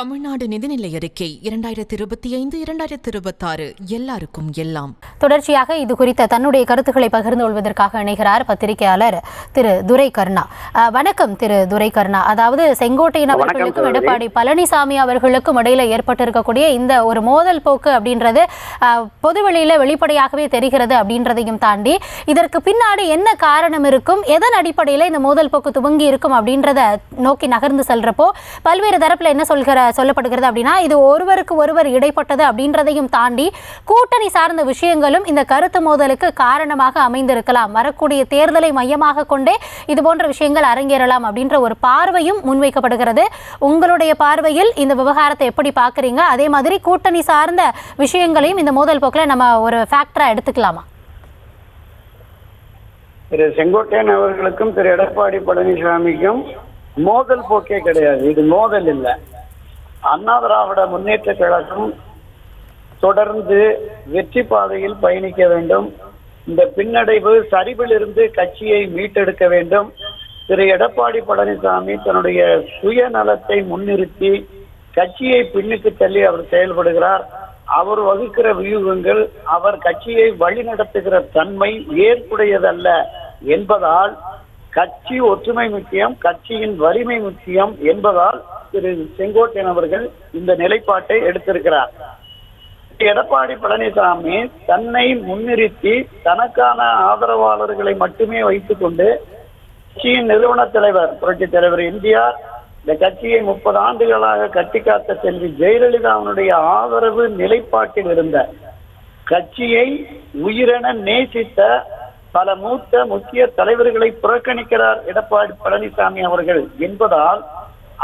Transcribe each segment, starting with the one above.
தமிழ்நாடு நிதிநிலை அறிக்கை 2025-2026 எல்லாருக்கும் எல்லாம். தொடர்ச்சியாக இது குறித்த தன்னுடைய கருத்துக்களை பகிர்ந்து கொள்வதற்காக இணைகிறார் பத்திரிகையாளர் திரு துரை கருணா. வணக்கம் திரு துரை கருணா. அதாவது செங்கோட்டையன் அவர்களுக்கும் எடப்பாடி பழனிசாமி அவர்களுக்கும் இடையில ஏற்பட்டிருக்கக்கூடிய இந்த ஒரு மோதல் போக்கு அப்படின்றது பொதுவெளியில வெளிப்படையாகவே தெரிகிறது. அப்படின்றதையும் தாண்டி இதற்கு பின்னாடி என்ன காரணம் இருக்கும், எதன் அடிப்படையில் இந்த மோதல் போக்கு துவங்கி இருக்கும் அப்படின்றத நோக்கி நகர்ந்து செல்றப்போ பல்வேறு தரப்புல என்ன சொல்லப்படுகிறது அப்படின்னா, இது ஒருவருக்கு ஒருவர் இடைப்பட்டது அப்படின்றதையும் தாண்டி கூட்டணி சார்ந்த விஷயங்களும் இந்த கருத்து மோதலுக்கு காரணமாக அமைந்திருக்கலாம், வரக்கூடிய தேர்தலை மையமாக கொண்டே இது போன்ற விஷயங்கள் அரங்கேறலாம் அப்படின்ற ஒரு பார்வையும் முன்வைக்கப்படுகிறது. உங்களுடைய பார்வையில் இந்த விவகாரத்தை எப்படி பார்க்குறீங்க? அதே மாதிரி கூட்டணி சார்ந்த விஷயங்களையும் இந்த மோதல் போக்கில் நம்ம ஒரு ஃபேக்டரா எடுத்துக்கலாமா? திரு செங்கோட்டையன் அவர்களுக்கும் திரு எடப்பாடி பழனிசாமிக்கும் மோதல் போக்கே கிடையாது. இது மோதல் இல்லை. அண்ணா திராவிட முன்னேற்ற கழகம் தொடர்ந்து வெற்றி பாதையில் பயணிக்க வேண்டும். இந்த பின்னடைவு சரிவிலிருந்து கட்சியை மீட்டெடுக்க வேண்டும். திரு எடப்பாடி பழனிசாமி தன்னுடைய சுயநலத்தை முன்னிறுத்தி கட்சியை பின்னுக்கு தள்ளி அவர் செயல்படுகிறார். அவர் வகுக்கிற வியூகங்கள், அவர் கட்சியை வழிநடத்துகிற தன்மை ஏற்புடையதல்ல என்பதால் கட்சி ஒற்றுமை முக்கியம், கட்சியின் வலிமை முக்கியம் என்பதால் திரு செங்கோட்டையன் அவர்கள் இந்த நிலைப்பாட்டை எடுத்திருக்கிறார். எடப்பாடி பழனிசாமி தன்னை முன்னிறுத்தி தனக்கான ஆதரவாளர்களை மட்டுமே வைத்துக் கொண்டு கட்சியின் நிறுவன தலைவர் புரட்சித் தலைவர் எம்ஜிஆர், இந்த கட்சியை 30 ஆண்டுகளாக கட்டி காத்த செல்வி ஜெயலலிதாவுடைய ஆதரவு நிலைப்பாட்டில் இருந்த, கட்சியை உயிரென நேசித்த பல மூத்த முக்கிய தலைவர்களை புறக்கணிக்கிறார் எடப்பாடி பழனிசாமி அவர்கள் என்பதால்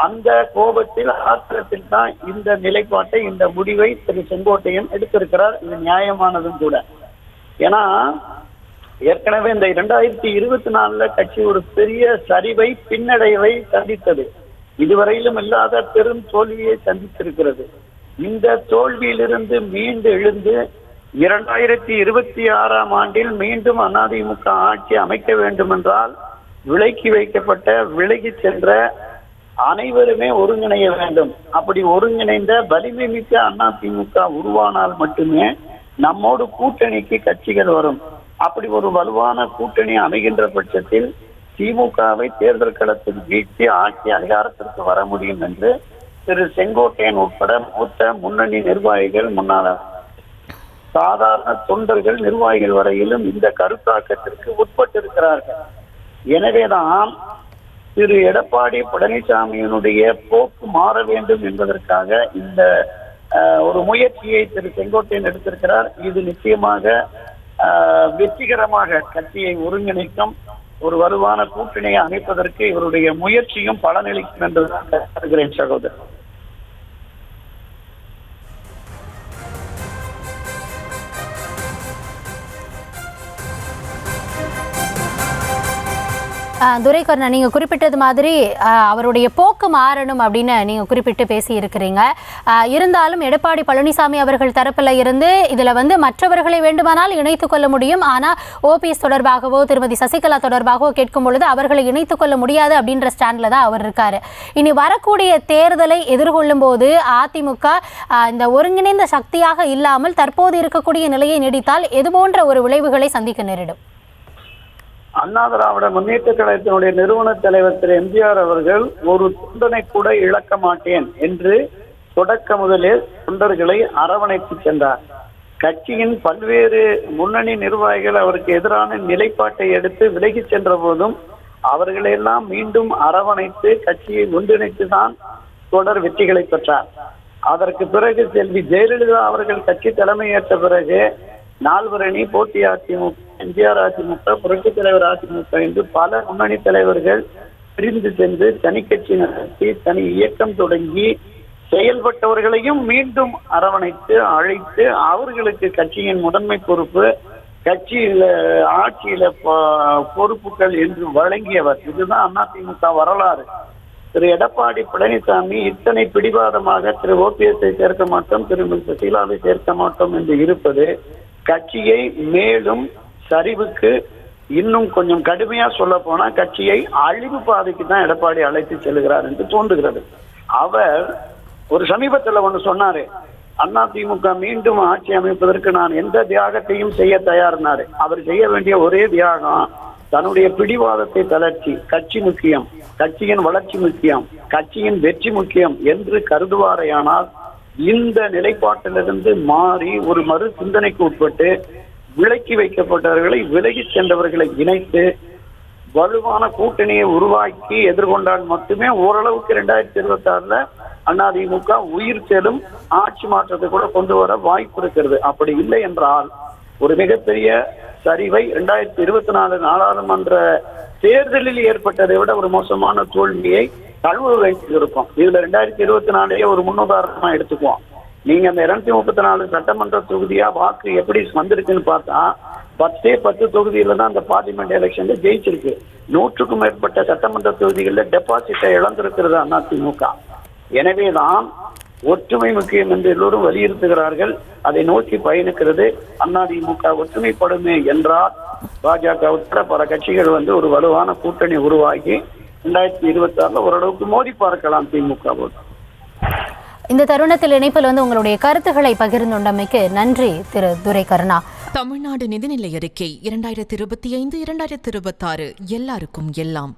அந்த கோபத்தில் ஆத்திரத்தில் தான் இந்த நிலைப்பாட்டை, இந்த முடிவை திரு செங்கோட்டையன் எடுத்திருக்கிறார். இது நியாயமானதும் கூட. ஏன்னா ஏற்கனவே இந்த 2024 கட்சி ஒரு பெரிய சரிவை, பின்னடைவை சந்தித்தது. இதுவரையிலும் இல்லாத பெரும் தோல்வியை சந்தித்திருக்கிறது. இந்த தோல்வியிலிருந்து மீண்டு எழுந்து 2026 ஆண்டில் மீண்டும் அதிமுக ஆட்சி அமைக்க வேண்டும் என்றால் விலக்கி வைக்கப்பட்ட, விலகி சென்ற அனைவருமே ஒருங்கிணைய வேண்டும். அப்படி ஒருங்கிணைந்த வலிமை மிக்க அதிமுக உருவானால் மட்டுமே நம்மோடு கூட்டணிக்கு கட்சிகள் வரும். அப்படி ஒரு வலுவான கூட்டணி அமைகின்ற பட்சத்தில் திமுகவை தேர்தல் களத்தில் வீழ்த்தி ஆட்சி அதிகாரத்திற்கு வர முடியும் என்று திரு செங்கோட்டையன் உட்பட மூத்த முன்னணி நிர்வாகிகள், முன்னாள் சாதாரண தொண்டர்கள், நிர்வாகிகள் வரையிலும் இந்த கருத்தாக்கத்திற்கு உட்பட்டிருக்கிறார்கள். எனவேதான் திரு எடப்பாடி பழனிசாமியினுடைய போக்கு மாற வேண்டும் என்பதற்காக இந்த ஒரு முயற்சியை திரு செங்கோட்டையன் எடுத்திருக்கிறார். இது நிச்சயமாக வெற்றிகரமாக கட்சியை ஒருங்கிணைக்கும், ஒரு வலுவான கூட்டணியை அமைப்பதற்கு இவருடைய முயற்சியும் பலனளிக்கும் என்றுதான் கருதுகிறேன் சகோதரர். துரைக்கருணா, நீங்கள் குறிப்பிட்டது மாதிரி அவருடைய போக்கு மாறணும் அப்படின்னு நீங்கள் குறிப்பிட்டு பேசி இருக்கிறீங்க. இருந்தாலும் எடப்பாடி பழனிசாமி அவர்கள் தரப்பில் இருந்து இதில் மற்றவர்களை வேண்டுமானால் இணைத்துக் கொள்ள முடியும், ஆனால் ஓபிஎஸ் தொடர்பாகவோ திருமதி சசிகலா தொடர்பாகவோ கேட்கும் பொழுது அவர்களை இணைத்துக் கொள்ள முடியாது அப்படின்ற ஸ்டாண்டில் தான் அவர் இருக்கார். இனி வரக்கூடிய தேர்தலை எதிர்கொள்ளும் போது அதிமுக இந்த ஒருங்கிணைந்த சக்தியாக இல்லாமல் தற்போது இருக்கக்கூடிய நிலையை நீடித்தால் எது போன்ற ஒரு விளைவுகளை சந்திக்க நேரிடும்? அண்ணா திராவிட முன்னேற்ற கழகத்தினுடைய நிறுவன தலைவர் திரு எம்ஜிஆர் அவர்கள் ஒரு தொண்டனை கூட இழக்க மாட்டேன் என்று தொடக்க முதலே தொண்டர்களை அரவணைத்து சென்றார். கட்சியின் பல்வேறு முன்னணி நிர்வாகிகள் அவருக்கு எதிரான நிலைப்பாட்டை எடுத்து விலகி சென்ற போதும் அவர்களெல்லாம் மீண்டும் அரவணைத்து கட்சியை ஒன்றிணைத்து தான் தொடர் வெற்றிகளை பெற்றார். அதற்கு பிறகு செல்வி ஜெயலலிதா அவர்கள் கட்சி தலைமையேற்ற பிறகு நால்வரணி, போட்டி அதிமுக, எம்ஜிஆர் அதிமுக, புரட்சித் தலைவர் அதிமுக என்று பல முன்னணி தலைவர்கள் பிரிந்து சென்று தனி கட்சி நடத்தி தனி இயக்கம் தொடங்கி செயல்பட்டவர்களையும் மீண்டும் அரவணைத்து அழைத்து அவர்களுக்கு கட்சியின் முதன்மை பொறுப்பு, கட்சியில ஆட்சியில பொறுப்புகள் என்று வழங்கியவர். இதுதான் அதிமுக வரலாறு. திரு எடப்பாடி பழனிசாமி இத்தனை பிடிவாதமாக திரு ஓபிஎஸ்ஐ சேர்க்க மாட்டோம், திருமதி சசிகலாவை சேர்க்க மாட்டோம் என்று இருப்பது கட்சியை மேலும் சரிவுக்கு, இன்னும் கொஞ்சம் கடுமையா சொல்ல போனா கட்சியை அழிவு பாதைக்கு தான் எடப்பாடி அழைத்து செல்கிறார் என்று தோன்றுகிறது. அவர் ஒரு சமீபத்துல ஒண்ணு சொன்னாரு, அதிமுக மீண்டும் ஆட்சி அமைப்பதற்கு நான் எந்த தியாகத்தையும் செய்ய தயார்னாரு. அவர் செய்ய வேண்டிய ஒரே தியாகம், தன்னுடைய பிடிவாதத்தை தளர்ச்சி, கட்சி முக்கியம், கட்சியின் வளர்ச்சி முக்கியம், கட்சியின் வெற்றி முக்கியம் என்று கருதுவாரையானால் இந்த நிலைப்பாட்டிலிருந்து மாறி ஒரு மறு சிந்தனைக்கு உட்பட்டு விலக்கி வைக்கப்பட்டவர்களை, விலகி சென்றவர்களை இணைத்து வலுவான கூட்டணியை உருவாக்கி எதிர்கொண்டால் மட்டுமே ஓரளவுக்கு 2026 அதிமுக உயிர் செல்லும் ஆட்சி மாற்றத்தை கூட கொண்டு வர வாய்ப்பு இருக்கிறது. அப்படி இல்லை என்றால் ஒரு மிகப்பெரிய சரிவை 2024 நாடாளுமன்ற தேர்தலில் ஏற்பட்டதை விட ஒரு மோசமான தோல்வியை தழுவ வேண்டியிருக்கும். இதுல 2024 ஒரு முன்னுதாரணமா எடுத்துக்குவோம். நீங்க அந்த 234 சட்டமன்ற தொகுதியா வாக்கு எப்படி வந்திருக்குன்னு பார்த்தா 10 தொகுதியில தான் அந்த பார்லிமெண்ட் எலெக்ஷன்ல ஜெயிச்சிருக்கு. 100க்கும் மேற்பட்ட சட்டமன்ற தொகுதிகளில் டெபாசிட்டை இழந்திருக்கிறது அதிமுக. எனவேதான் ஒற்றுமை முக்கியம் என்று எல்லோரும் வலியுறுத்துகிறார்கள். அதை நோக்கி பயணிக்கிறது. அதிமுக ஒற்றுமைப்படுமே என்றால் பாஜக உட்பட பல கட்சிகள் ஒரு வலுவான கூட்டணி உருவாகி 2026 ஓரளவுக்கு மோதி பார்க்கலாம் திமுகவோடு. இந்த தருணத்தில் இணைப்பில் உங்களுடைய கருத்துக்களை பகிர்ந்துள்ளமைக்கு நன்றி திரு துரைகருணா. தமிழ்நாடு நிதிநிலை அறிக்கை 2025-2026 எல்லாருக்கும் எல்லாம்.